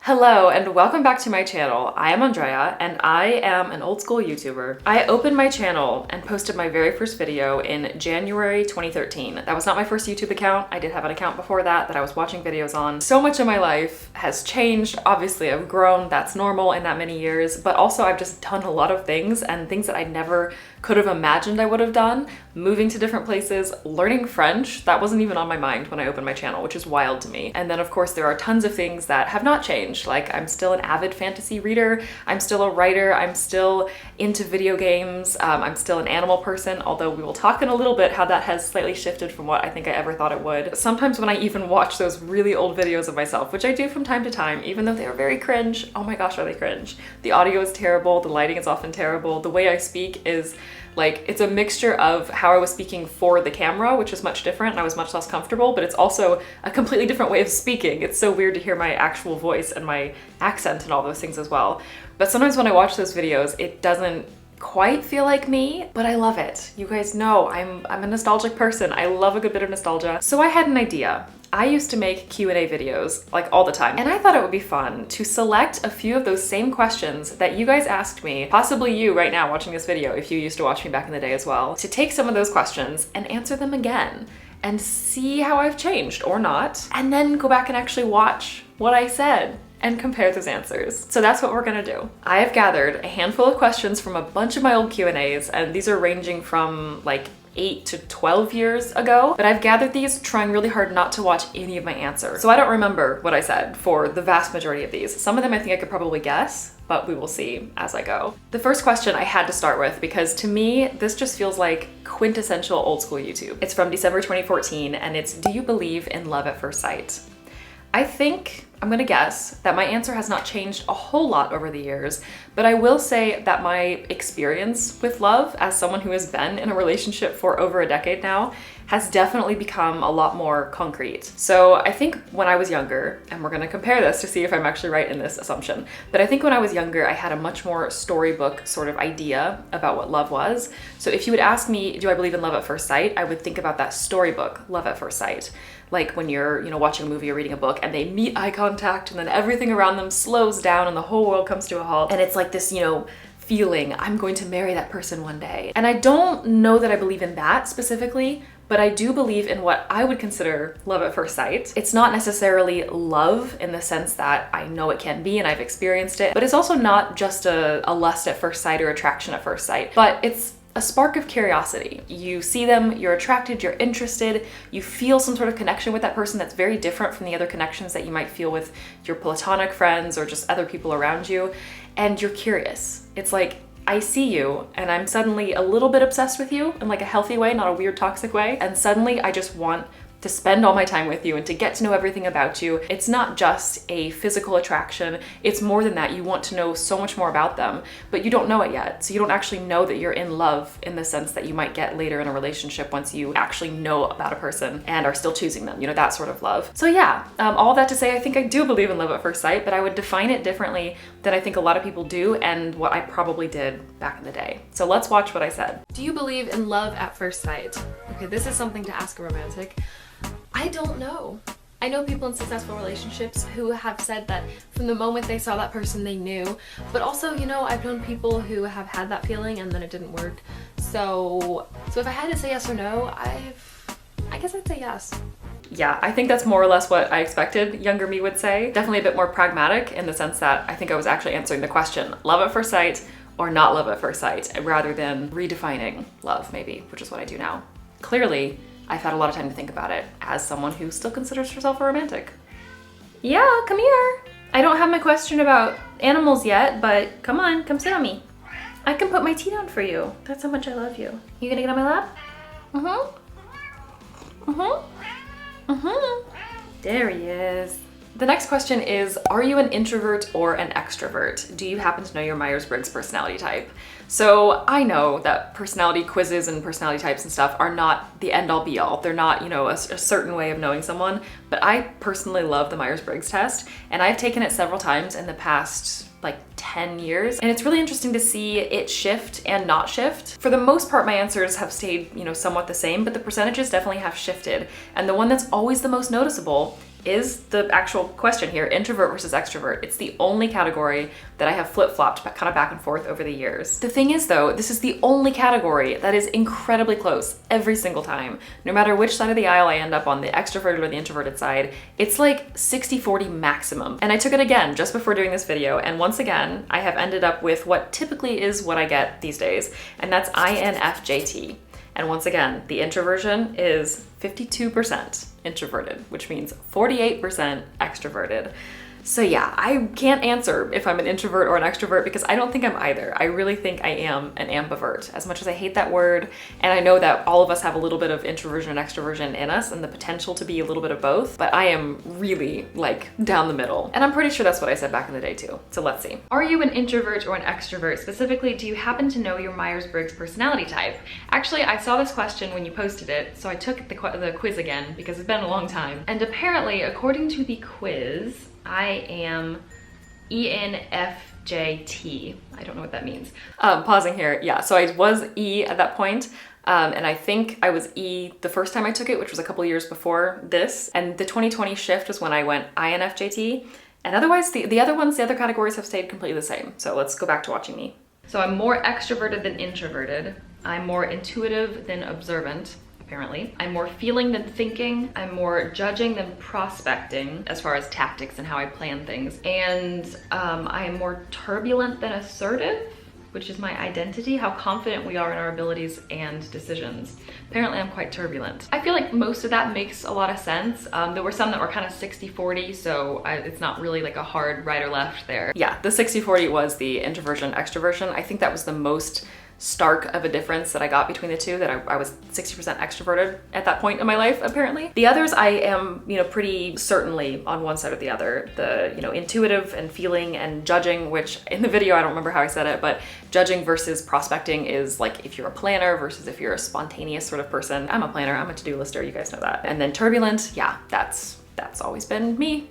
Hello and welcome back to my channel. I am Andrea and I am an old school YouTuber. I opened my channel and posted my very first video in January 2013. That was not my first YouTube account. I did have an account before that I was watching videos on. So much of my life has changed. Obviously I've grown, that's normal in that many years, but also I've just done a lot of things and things that I never could have imagined I would have done. Moving to different places, learning French, that wasn't even on my mind when I opened my channel, which is wild to me. And then of course there are tons of things that have not changed. Like I'm still an avid fantasy reader, I'm still a writer, I'm still into video games, I'm still an animal person, although we will talk in a little bit how that has slightly shifted from what I think I ever thought it would. Sometimes when I even watch those really old videos of myself, which I do from time to time, even though they are very cringe, oh my gosh are they cringe. The audio is terrible, the lighting is often terrible, the way I speak is like, it's a mixture of how I was speaking for the camera, which is much different and I was much less comfortable, but it's also a completely different way of speaking. It's so weird to hear my actual voice and my accent and all those things as well. But sometimes when I watch those videos, it doesn't quite feel like me, but I love it. You guys know I'm a nostalgic person. I love a good bit of nostalgia. So I had an idea. I used to make Q&A videos like all the time, and I thought it would be fun to select a few of those same questions that you guys asked me, possibly you right now watching this video if you used to watch me back in the day as well, to take some of those questions and answer them again and see how I've changed or not, and then go back and actually watch what I said and compare those answers. So that's what we're gonna do. I have gathered a handful of questions from a bunch of my old Q&As, and these are ranging from like 8 to 12 years ago, but I've gathered these trying really hard not to watch any of my answers. So I don't remember what I said for the vast majority of these. Some of them I think I could probably guess, but we will see as I go. The first question I had to start with because to me, this just feels like quintessential old school YouTube. It's from December 2014 and it's, do you believe in love at first sight? I think, I'm gonna guess, that my answer has not changed a whole lot over the years, but I will say that my experience with love as someone who has been in a relationship for over a decade now has definitely become a lot more concrete. So I think when I was younger, and we're gonna compare this to see if I'm actually right in this assumption, but I think when I was younger, I had a much more storybook sort of idea about what love was. So if you would ask me, do I believe in love at first sight? I would think about that storybook, love at first sight. Like when you're, watching a movie or reading a book and they meet eye contact and then everything around them slows down and the whole world comes to a halt. And it's like this, feeling, I'm going to marry that person one day. And I don't know that I believe in that specifically, but I do believe in what I would consider love at first sight. It's not necessarily love in the sense that I know it can be and I've experienced it, but it's also not just a lust at first sight or attraction at first sight, but it's a spark of curiosity. You see them, you're attracted, you're interested, you feel some sort of connection with that person that's very different from the other connections that you might feel with your platonic friends or just other people around you, and you're curious. It's like, I see you and I'm suddenly a little bit obsessed with you in like a healthy way, not a weird toxic way, and suddenly I just want to spend all my time with you and to get to know everything about you. It's not just a physical attraction, it's more than that. You want to know so much more about them, but you don't know it yet. So you don't actually know that you're in love in the sense that you might get later in a relationship once you actually know about a person and are still choosing them, that sort of love. So yeah, all that to say, I think I do believe in love at first sight, but I would define it differently than I think a lot of people do and what I probably did back in the day. So let's watch what I said. Do you believe in love at first sight? Okay, this is something to ask a romantic. I don't know. I know people in successful relationships who have said that from the moment they saw that person they knew, but also, I've known people who have had that feeling and then it didn't work. So if I had to say yes or no, I guess I'd say yes. Yeah, I think that's more or less what I expected younger me would say. Definitely a bit more pragmatic in the sense that I think I was actually answering the question, love at first sight or not love at first sight, rather than redefining love maybe, which is what I do now. Clearly, I've had a lot of time to think about it as someone who still considers herself a romantic. Yeah, come here. I don't have my question about animals yet, but come on, come sit on me. I can put my tea down for you. That's how much I love you. You gonna get on my lap? There he is. The next question is, are you an introvert or an extrovert? Do you happen to know your Myers-Briggs personality type? So I know that personality quizzes and personality types and stuff are not the end all be all. They're not, a certain way of knowing someone, but I personally love the Myers-Briggs test and I've taken it several times in the past like 10 years. And it's really interesting to see it shift and not shift. For the most part, my answers have stayed, somewhat the same, but the percentages definitely have shifted. And the one that's always the most noticeable is the actual question here, introvert versus extrovert. It's the only category that I have flip-flopped kind of back and forth over the years. The thing is though, this is the only category that is incredibly close every single time. No matter which side of the aisle I end up on, the extroverted or the introverted side, it's like 60-40 maximum. And I took it again just before doing this video, and once again, I have ended up with what typically is what I get these days, and that's INFJT. And once again, the introversion is 52% introverted, which means 48% extroverted. So yeah, I can't answer if I'm an introvert or an extrovert because I don't think I'm either. I really think I am an ambivert, as much as I hate that word. And I know that all of us have a little bit of introversion and extroversion in us and the potential to be a little bit of both, but I am really like down the middle. And I'm pretty sure that's what I said back in the day too. So let's see. Are you an introvert or an extrovert? Specifically, do you happen to know your Myers-Briggs personality type? Actually, I saw this question when you posted it, so I took the quiz again because it's been a long time. And apparently, according to the quiz, I am ENFJT. I don't know what that means. Pausing here. Yeah, so I was E at that point. And I think I was E the first time I took it, which was a couple years before this. And the 2020 shift was when I went INFJT. And otherwise, the other ones, the other categories have stayed completely the same. So let's go back to watching me. So I'm more extroverted than introverted. I'm more intuitive than observant. Apparently. I'm more feeling than thinking. I'm more judging than prospecting as far as tactics and how I plan things. And I am more turbulent than assertive, which is my identity, how confident we are in our abilities and decisions. Apparently I'm quite turbulent. I feel like most of that makes a lot of sense. There were some that were kind of 60-40, so it's not really like a hard right or left there. Yeah, the 60-40 was the introversion, extroversion. I think that was the most stark of a difference that I got between the two, that I was 60% extroverted at that point in my life, apparently. The others I am, pretty certainly on one side or the other. The, intuitive and feeling and judging, which in the video, I don't remember how I said it, but judging versus prospecting is like if you're a planner versus if you're a spontaneous sort of person. I'm a planner, I'm a to-do lister, you guys know that. And then turbulent, yeah, that's always been me.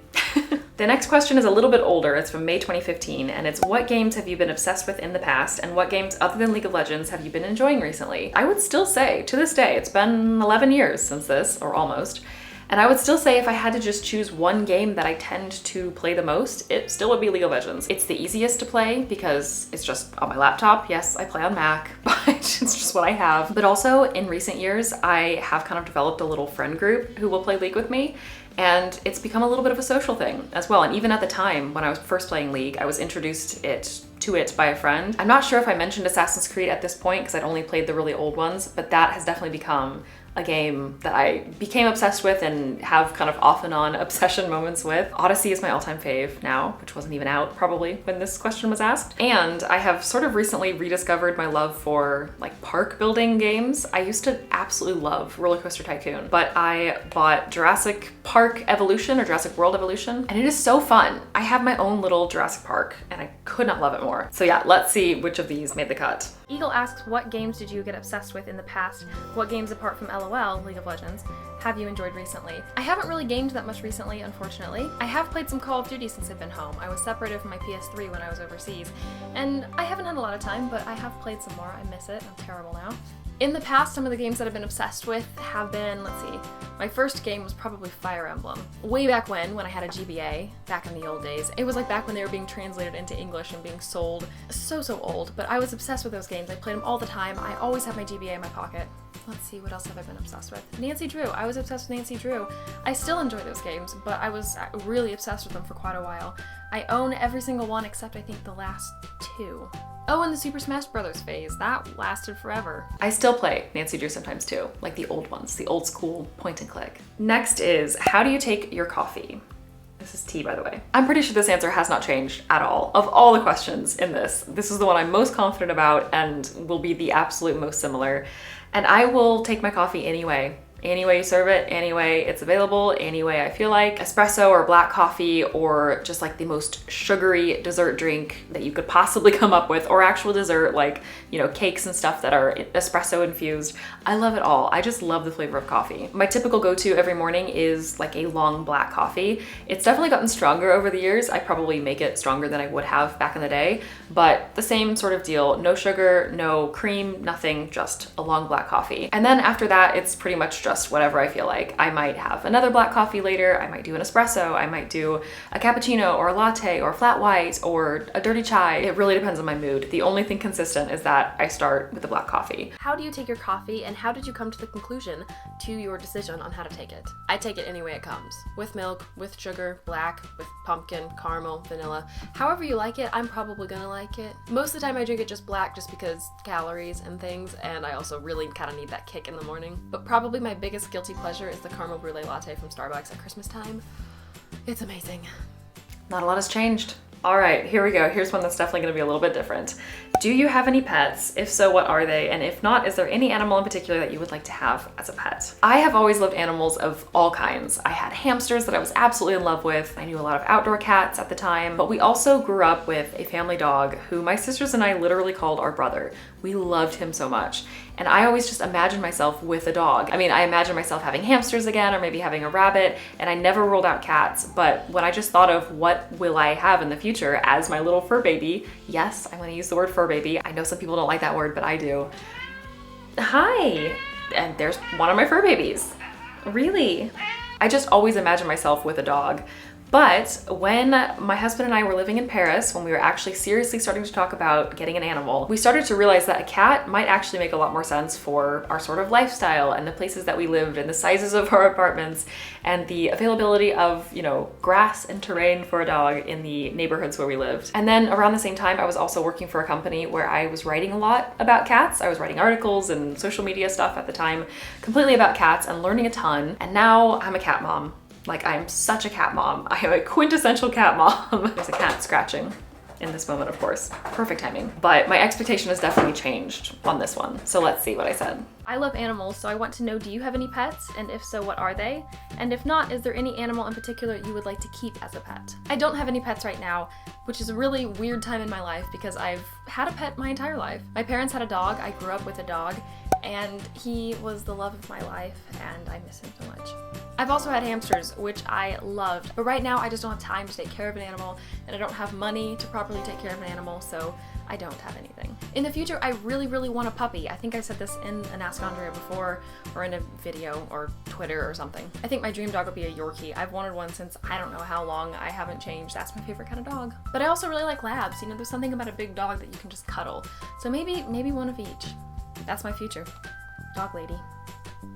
The next question is a little bit older. It's from May 2015, and it's what games have you been obsessed with in the past, and what games other than League of Legends have you been enjoying recently? I would still say, to this day, it's been 11 years since this, or almost, and I would still say if I had to just choose one game that I tend to play the most, it still would be League of Legends. It's the easiest to play because it's just on my laptop. Yes, I play on Mac, but it's just what I have. But also, in recent years, I have kind of developed a little friend group who will play League with me. And it's become a little bit of a social thing as well. And even at the time when I was first playing League, I was introduced to it by a friend. I'm not sure if I mentioned Assassin's Creed at this point because I'd only played the really old ones, but that has definitely become a game that I became obsessed with and have kind of off and on obsession moments with. Odyssey is my all-time fave now, which wasn't even out probably when this question was asked. And I have sort of recently rediscovered my love for like park building games. I used to absolutely love Roller Coaster Tycoon, but I bought Jurassic Park Evolution or Jurassic World Evolution, and it is so fun. I have my own little Jurassic Park and I could not love it more. So yeah, let's see which of these made the cut. Eagle asks, what games did you get obsessed with in the past? What games apart from LOL, League of Legends, have you enjoyed recently? I haven't really gamed that much recently, unfortunately. I have played some Call of Duty since I've been home. I was separated from my PS3 when I was overseas, and I haven't had a lot of time, but I have played some more. I miss it. I'm terrible now. In the past, some of the games that I've been obsessed with have been, let's see, my first game was probably Fire Emblem. Way back when I had a GBA, back in the old days. It was like back when they were being translated into English and being sold. So old, but I was obsessed with those games. I played them all the time. I always have my GBA in my pocket. Let's see, what else have I been obsessed with? Nancy Drew. I was obsessed with Nancy Drew. I still enjoy those games, but I was really obsessed with them for quite a while. I own every single one except I think the last two. Oh, and the Super Smash Bros. Phase. That lasted forever. I still play Nancy Drew sometimes too, like the old ones, the old school point and click. Next is, how do you take your coffee? This is tea, by the way. I'm pretty sure this answer has not changed at all. Of all the questions in this is the one I'm most confident about and will be the absolute most similar. And I will take my coffee anyway. Any way you serve it, any way it's available, any way I feel like. Espresso or black coffee or just like the most sugary dessert drink that you could possibly come up with, or actual dessert like, cakes and stuff that are espresso infused. I love it all. I just love the flavor of coffee. My typical go-to every morning is like a long black coffee. It's definitely gotten stronger over the years. I probably make it stronger than I would have back in the day, but the same sort of deal. No sugar, no cream, nothing, just a long black coffee. And then after that, it's pretty much just just whatever I feel like. I might have another black coffee later, I might do an espresso, I might do a cappuccino or a latte or a flat white or a dirty chai. It really depends on my mood. The only thing consistent is that I start with the black coffee. How do you take your coffee, and how did you come to the conclusion to your decision on how to take it? I take it any way it comes. With milk, with sugar, black, with pumpkin, caramel, vanilla. However you like it, I'm probably gonna like it. Most of the time I drink it just black just because calories and things, and I also really kind of need that kick in the morning. But probably my biggest guilty pleasure is the caramel brulee latte from Starbucks at Christmas time. It's amazing. Not a lot has changed. All right, here we go. Here's one that's definitely gonna be a little bit different. Do you have any pets? If so, what are they? And if not, is there any animal in particular that you would like to have as a pet? I have always loved animals of all kinds. I had hamsters that I was absolutely in love with. I knew a lot of outdoor cats at the time, but we also grew up with a family dog who my sisters and I literally called our brother. We loved him so much. And I always just imagined myself with a dog. I mean, I imagined myself having hamsters again, or maybe having a rabbit, and I never ruled out cats. But when I just thought of what will I have in the future as my little fur baby, yes, I'm gonna use the word fur baby. I know some people don't like that word, but I do. Hi, and there's one of my fur babies. Really? I just always imagined myself with a dog. But when my husband and I were living in Paris, when we were actually seriously starting to talk about getting an animal, we started to realize that a cat might actually make a lot more sense for our sort of lifestyle and the places that we lived and the sizes of our apartments and the availability of, you know, grass and terrain for a dog in the neighborhoods where we lived. And then around the same time, I was also working for a company where I was writing a lot about cats. I was writing articles and social media stuff at the time, completely about cats and learning a ton. And now I'm a cat mom. Like, I'm such a cat mom. I am a quintessential cat mom. There's a cat scratching in this moment, of course. Perfect timing. But my expectation has definitely changed on this one. So let's see what I said. I love animals, so I want to know, do you have any pets? And if so, what are they? And if not, is there any animal in particular you would like to keep as a pet? I don't have any pets right now, which is a really weird time in my life because I've had a pet my entire life. My parents had a dog, I grew up with a dog, and he was the love of my life, and I miss him so much. I've also had hamsters, which I loved, but right now I just don't have time to take care of an animal, and I don't have money to properly take care of an animal, so I don't have anything. In the future, I really, really want a puppy. I think I said this in an Ask Andrea before, or in a video, or Twitter or something. I think my dream dog would be a Yorkie. I've wanted one since I don't know how long. I haven't changed. That's my favorite kind of dog. But I also really like labs. You know, there's something about a big dog that you can just cuddle. So maybe one of each. That's my future. Dog lady.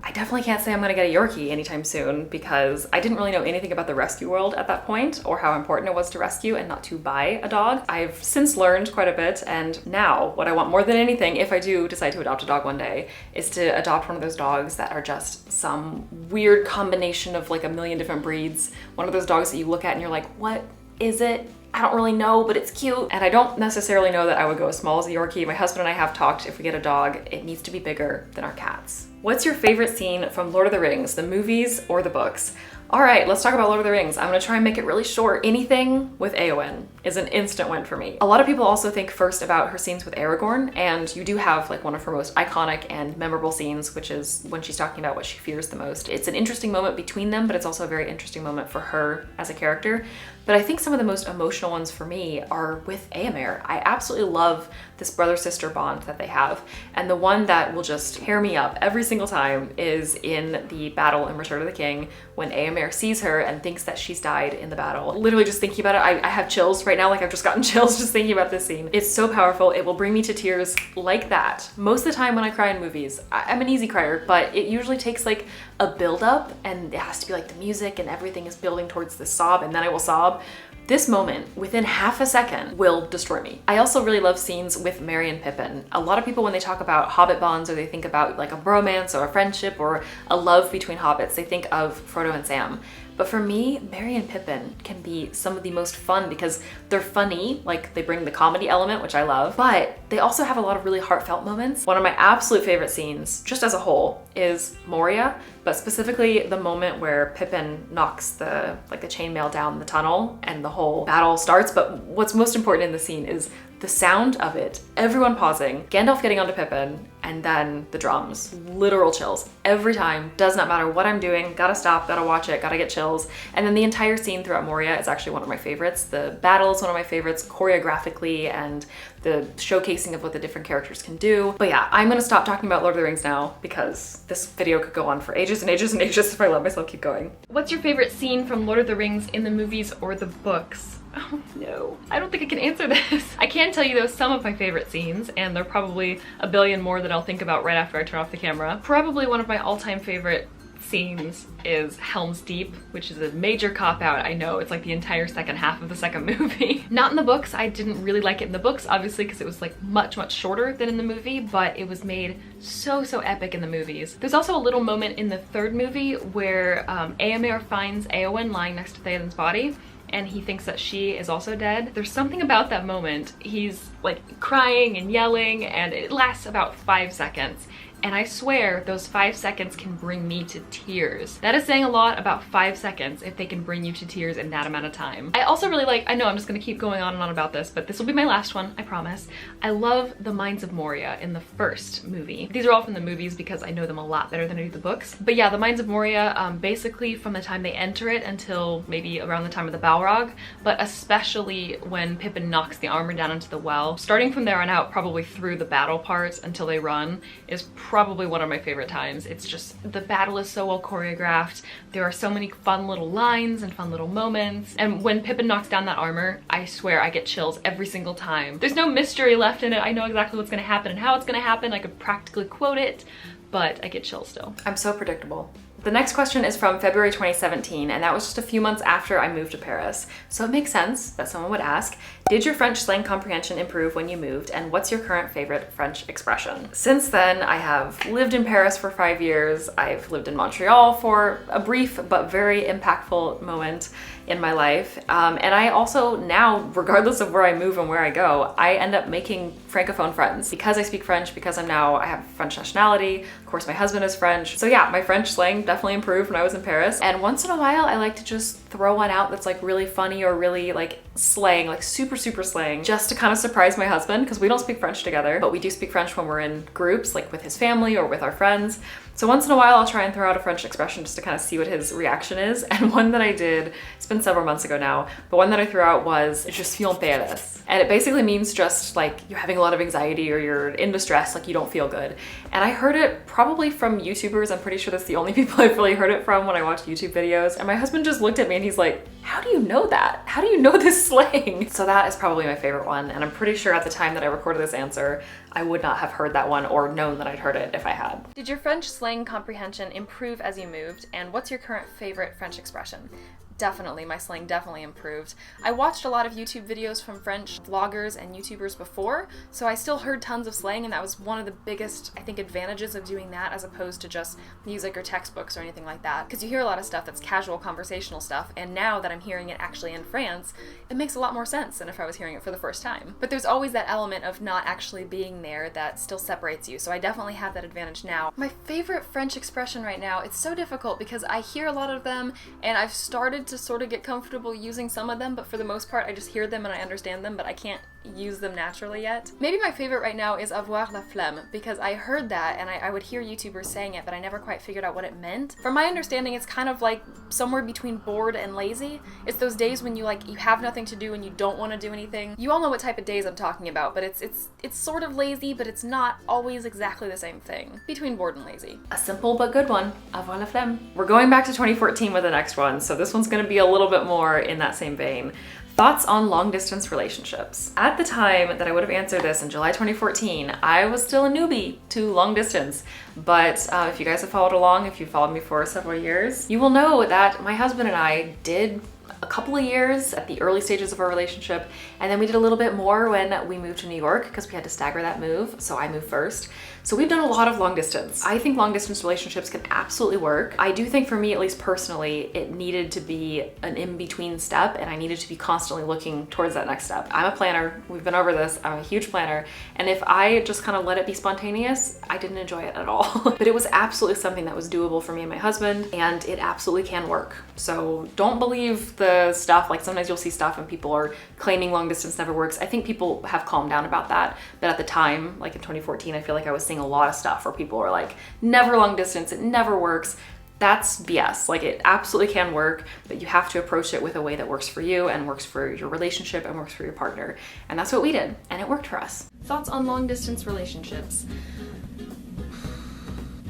I definitely can't say I'm gonna get a Yorkie anytime soon because I didn't really know anything about the rescue world at that point or how important it was to rescue and not to buy a dog. I've since learned quite a bit, and now what I want more than anything, if I do decide to adopt a dog one day, is to adopt one of those dogs that are just some weird combination of like a million different breeds. One of those dogs that you look at and you're like, what is it? I don't really know, but it's cute. And I don't necessarily know that I would go as small as a Yorkie. My husband and I have talked, if we get a dog, it needs to be bigger than our cats. What's your favorite scene from Lord of the Rings, the movies or the books? All right, let's talk about Lord of the Rings. I'm gonna try and make it really short. Anything with Éowyn is an instant win for me. A lot of people also think first about her scenes with Aragorn, and you do have like one of her most iconic and memorable scenes, which is when she's talking about what she fears the most. It's an interesting moment between them, but it's also a very interesting moment for her as a character. But I think some of the most emotional ones for me are with Éomer. I absolutely love this brother-sister bond that they have. And the one that will just tear me up every single time is in the battle in Return of the King when Éomer sees her and thinks that she's died in the battle. Literally just thinking about it, I have chills right now. Like, I've just gotten chills just thinking about this scene. It's so powerful. It will bring me to tears like that. Most of the time when I cry in movies, I'm an easy crier, but it usually takes like a build up, and it has to be like the music and everything is building towards the sob, and then I will sob. This moment, within half a second, will destroy me. I also really love scenes with Merry and Pippin. A lot of people, when they talk about hobbit bonds or they think about like a bromance or a friendship or a love between hobbits, they think of Frodo and Sam. But for me, Merry and Pippin can be some of the most fun because they're funny, like they bring the comedy element, which I love, but they also have a lot of really heartfelt moments. One of my absolute favorite scenes, just as a whole, is Moria, but specifically the moment where Pippin knocks the chainmail down the tunnel and the whole battle starts. But what's most important in the scene is the sound of it, everyone pausing, Gandalf getting onto Pippin, and then the drums. Literal chills. Every time, does not matter what I'm doing, gotta stop, gotta watch it, gotta get chills. And then the entire scene throughout Moria is actually one of my favorites. The battle is one of my favorites choreographically and the showcasing of what the different characters can do. But yeah, I'm gonna stop talking about Lord of the Rings now because this video could go on for ages and ages and ages if I let myself keep going. What's your favorite scene from Lord of the Rings in the movies or the books? Oh no, I don't think I can answer this. I can tell you though some of my favorite scenes, and there are probably a billion more that I'll think about right after I turn off the camera. Probably one of my all-time favorite scenes is Helm's Deep, which is a major cop-out. I know, it's like the entire second half of the second movie. Not in the books. I didn't really like it in the books, obviously, because it was like much shorter than in the movie, but it was made so epic in the movies. There's also a little moment in the third movie where Éomer finds Éowyn lying next to Theoden's body, and he thinks that she is also dead. There's something about that moment. He's like crying and yelling, and it lasts about 5 seconds. And I swear those 5 seconds can bring me to tears. That is saying a lot about 5 seconds if they can bring you to tears in that amount of time. I also really like, I know I'm just gonna keep going on and on about this, but this will be my last one, I promise. I love the Mines of Moria in the first movie. These are all from the movies because I know them a lot better than I do the books. But yeah, the Mines of Moria, basically from the time they enter it until maybe around the time of the Balrog, but especially when Pippin knocks the armor down into the well. Starting from there on out, probably through the battle parts until they run, is probably one of my favorite times. It's just, the battle is so well choreographed. There are so many fun little lines and fun little moments. And when Pippin knocks down that armor, I swear I get chills every single time. There's no mystery left in it. I know exactly what's gonna happen and how it's gonna happen. I could practically quote it, but I get chills still. I'm so predictable. The next question is from February 2017, and that was just a few months after I moved to Paris. So it makes sense that someone would ask, did your French slang comprehension improve when you moved, and what's your current favorite French expression? Since then, I have lived in Paris for 5 years. I've lived in Montreal for a brief but very impactful moment in my life. And I also now, regardless of where I move and where I go, I end up making Francophone friends. Because I speak French, because I have French nationality, of course my husband is French. So yeah, my French slang definitely improved when I was in Paris. And once in a while, I like to just throw one out that's like really funny or really like slang, like super slang, just to kind of surprise my husband, because we don't speak French together, but we do speak French when we're in groups, like with his family or with our friends. So once in a while, I'll try and throw out a French expression just to kind of see what his reaction is. And one that I did, it's been several months ago now, but one that I threw out was "Je suis en PLS." And it basically means just like you're having a lot of anxiety or you're in distress, like you don't feel good. And I heard it probably from YouTubers. I'm pretty sure that's the only people I've really heard it from when I watch YouTube videos. And my husband just looked at me and he's like, how do you know that? How do you know this slang? So that is probably my favorite one. And I'm pretty sure at the time that I recorded this answer, I would not have heard that one or known that I'd heard it if I had. Did your French slang comprehension improve as you moved, and what's your current favorite French expression? Definitely, my slang definitely improved. I watched a lot of YouTube videos from French vloggers and YouTubers before, so I still heard tons of slang, and that was one of the biggest, I think, advantages of doing that as opposed to just music or textbooks or anything like that. Because you hear a lot of stuff that's casual conversational stuff, and now that I'm hearing it actually in France, it makes a lot more sense than if I was hearing it for the first time. But there's always that element of not actually being there that still separates you, so I definitely have that advantage now. My favorite French expression right now, it's so difficult because I hear a lot of them, and I've started to sort of get comfortable using some of them, but for the most part I just hear them and I understand them, but I can't use them naturally yet. Maybe my favorite right now is avoir la flemme, because I heard that and I would hear YouTubers saying it, but I never quite figured out what it meant. From my understanding, it's kind of like somewhere between bored and lazy. It's those days when you have nothing to do and you don't want to do anything. You all know what type of days I'm talking about, but it's sort of lazy, but it's not always exactly the same thing. Between bored and lazy. A simple but good one. Avoir la flemme. We're going back to 2014 with the next one, so this one's gonna be a little bit more in that same vein. Thoughts on long distance relationships. At the time that I would have answered this in July 2014, I was still a newbie to long distance. But if you guys have followed along, if you've followed me for several years, you will know that my husband and I did a couple of years at the early stages of our relationship, and then we did a little bit more when we moved to New York because we had to stagger that move, so I moved first. So we've done a lot of long distance. I think long distance relationships can absolutely work. I do think for me, at least personally, it needed to be an in-between step, and I needed to be constantly looking towards that next step. I'm a planner, we've been over this, I'm a huge planner, and if I just kind of let it be spontaneous, I didn't enjoy it at all. But it was absolutely something that was doable for me and my husband, and it absolutely can work. So don't believe the stuff, like sometimes you'll see stuff and people are claiming long distance never works. I think people have calmed down about that, but at the time, like in 2014, I feel like I was seeing a lot of stuff where people are like, never long distance, it never works. That's BS. Like, it absolutely can work, but you have to approach it with a way that works for you and works for your relationship and works for your partner. And that's what we did, and it worked for us. Thoughts on long distance relationships?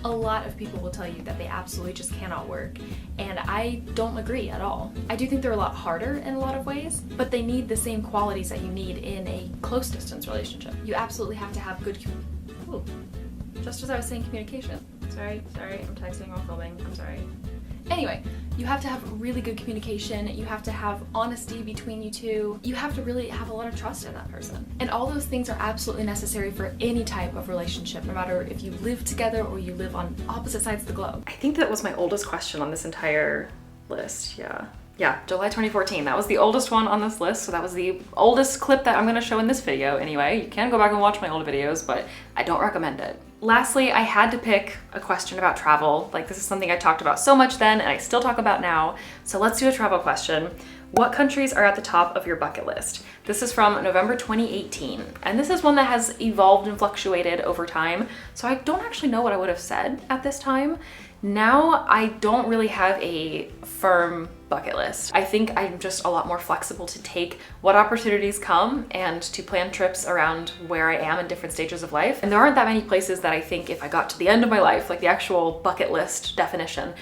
A lot of people will tell you that they absolutely just cannot work, and I don't agree at all. I do think they're a lot harder in a lot of ways, but they need the same qualities that you need in a close distance relationship. You absolutely have to have good just as I was saying communication. Sorry, I'm texting while filming, I'm sorry. Anyway, you have to have really good communication, you have to have honesty between you two, you have to really have a lot of trust in that person. And all those things are absolutely necessary for any type of relationship, no matter if you live together or you live on opposite sides of the globe. I think that was my oldest question on this entire list, yeah, July 2014. That was the oldest one on this list, so that was the oldest clip that I'm gonna show in this video anyway. You can go back and watch my old videos, but I don't recommend it. Lastly, I had to pick a question about travel. Like, this is something I talked about so much then and I still talk about now. So let's do a travel question. What countries are at the top of your bucket list? This is from November 2018. And this is one that has evolved and fluctuated over time. So I don't actually know what I would have said at this time. Now, I don't really have a firm bucket list. I think I'm just a lot more flexible to take what opportunities come and to plan trips around where I am in different stages of life. And there aren't that many places that I think if I got to the end of my life, like the actual bucket list definition,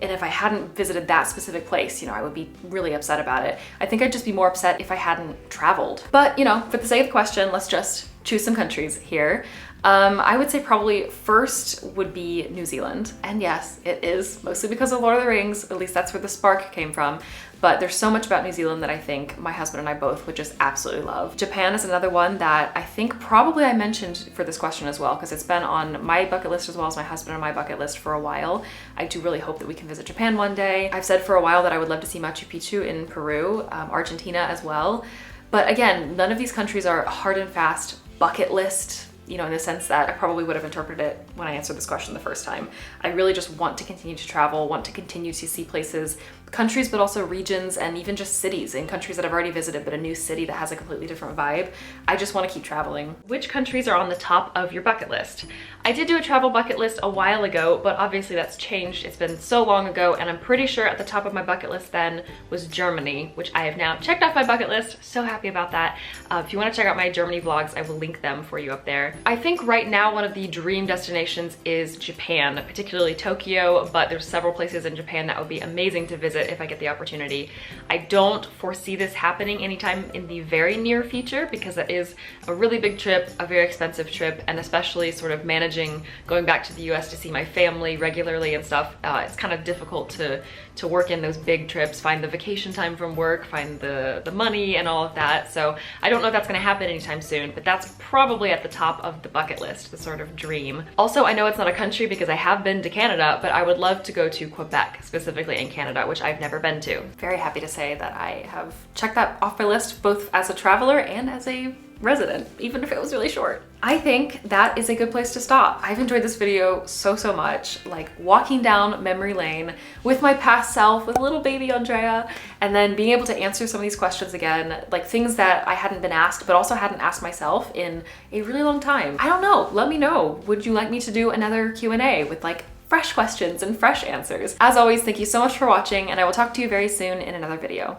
and if I hadn't visited that specific place, I would be really upset about it. I think I'd just be more upset if I hadn't traveled. But, for the sake of the question, let's just choose some countries here. I would say probably first would be New Zealand. And yes, it is mostly because of Lord of the Rings, at least that's where the spark came from. But there's so much about New Zealand that I think my husband and I both would just absolutely love. Japan is another one that I think probably I mentioned for this question as well, because it's been on my bucket list as well as my husband and my bucket list for a while. I do really hope that we can visit Japan one day. I've said for a while that I would love to see Machu Picchu in Peru, Argentina as well. But again, none of these countries are hard and fast bucket list, in the sense that I probably would have interpreted it when I answered this question the first time. I really just want to continue to travel, want to continue to see places, countries, but also regions and even just cities in countries that I've already visited, but a new city that has a completely different vibe. I just want to keep traveling. Which countries are on the top of your bucket list? I did do a travel bucket list a while ago, but obviously that's changed. It's been so long ago, and I'm pretty sure at the top of my bucket list then was Germany, which I have now checked off my bucket list. So happy about that. If you want to check out my Germany vlogs, I will link them for you up there. I think right now one of the dream destinations is Japan, particularly Tokyo, but there's several places in Japan that would be amazing to visit if I get the opportunity. I don't foresee this happening anytime in the very near future because it is a really big trip, a very expensive trip, and especially sort of managing going back to the US to see my family regularly and stuff. It's kind of difficult to work in those big trips, find the vacation time from work, find the money and all of that. So I don't know if that's gonna happen anytime soon, but that's probably at the top of the bucket list, the sort of dream. Also, I know it's not a country because I have been to Canada, but I would love to go to Quebec, specifically in Canada, which I've never been to. Very happy to say that I have checked that off my list, both as a traveler and as a resident, even if it was really short. I think that is a good place to stop. I've enjoyed this video so much, like walking down memory lane with my past self, with little baby Andrea, and then being able to answer some of these questions again, like things that I hadn't been asked, but also hadn't asked myself in a really long time. I don't know, let me know. Would you like me to do another Q&A with like fresh questions and fresh answers? As always, thank you so much for watching, and I will talk to you very soon in another video.